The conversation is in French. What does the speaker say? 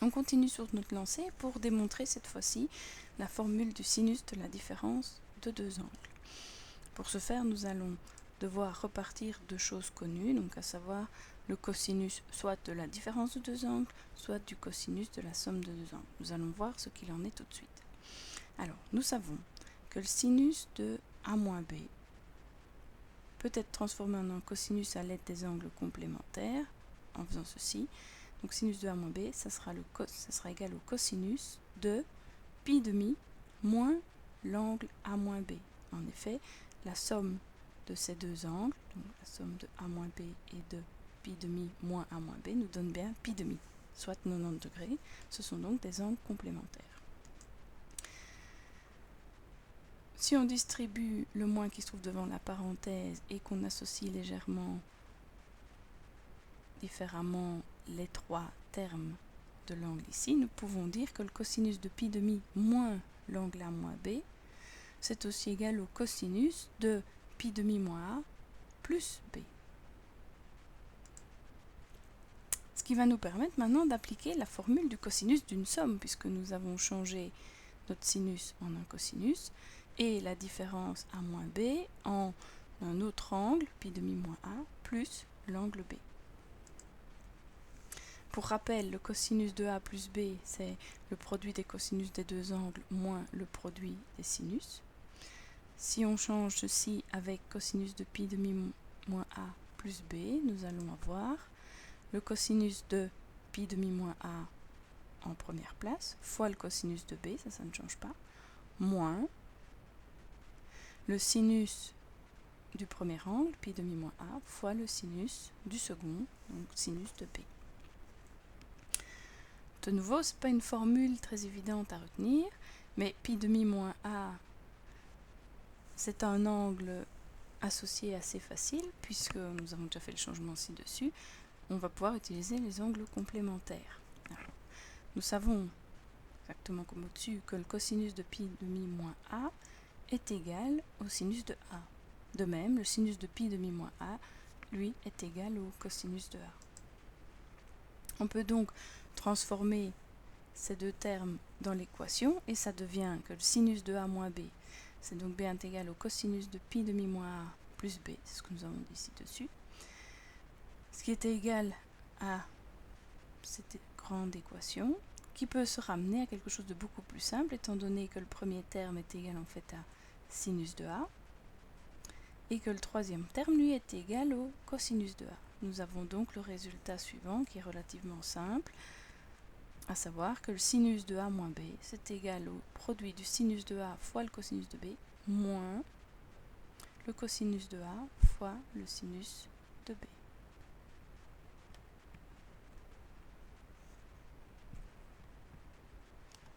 On continue sur notre lancée pour démontrer cette fois-ci la formule du sinus de la différence de deux angles. Pour ce faire, nous allons devoir repartir de choses connues, donc à savoir le cosinus soit de la différence de deux angles, soit du cosinus de la somme de deux angles. Nous allons voir ce qu'il en est tout de suite. Alors, nous savons que le sinus de A moins B peut être transformé en un cosinus à l'aide des angles complémentaires en faisant ceci. Donc sinus de A moins B, ça sera égal au cosinus de pi demi moins l'angle A moins B. En effet, la somme de ces deux angles, donc la somme de A moins B et de pi demi moins A moins B, nous donne bien pi demi, soit 90 degrés. Ce sont donc des angles complémentaires. Si on distribue le moins qui se trouve devant la parenthèse et qu'on associe légèrement différemment les trois termes de l'angle ici, nous pouvons dire que le cosinus de pi demi moins l'angle A moins B, c'est aussi égal au cosinus de pi demi moins A plus B. Ce qui va nous permettre maintenant d'appliquer la formule du cosinus d'une somme, puisque nous avons changé notre sinus en un cosinus, et la différence A moins B en un autre angle, pi demi moins A, plus l'angle B. Pour rappel, le cosinus de A plus B, c'est le produit des cosinus des deux angles moins le produit des sinus. Si on change ceci avec cosinus de pi demi moins A plus B, nous allons avoir le cosinus de pi demi moins A en première place, fois le cosinus de B, ça ne change pas, moins le sinus du premier angle, pi demi moins A, fois le sinus du second, donc sinus de B. De nouveau, ce n'est pas une formule très évidente à retenir, mais pi demi moins A, c'est un angle associé assez facile, puisque nous avons déjà fait le changement ci-dessus. On va pouvoir utiliser les angles complémentaires. Alors, nous savons, exactement comme au-dessus, que le cosinus de pi demi moins A est égal au sinus de A. De même, le sinus de pi demi moins A, lui, est égal au cosinus de A. On peut donc transformer ces deux termes dans l'équation et ça devient que le sinus de A moins B, c'est donc bien égal au cosinus de pi demi moins A plus B, c'est ce que nous avons dit ci-dessus, ce qui est égal à cette grande équation qui peut se ramener à quelque chose de beaucoup plus simple étant donné que le premier terme est égal en fait à sinus de A et que le troisième terme lui est égal au cosinus de A. Nous avons donc le résultat suivant qui est relativement simple, à savoir que le sinus de A moins B, c'est égal au produit du sinus de A fois le cosinus de B, moins le cosinus de A fois le sinus de B.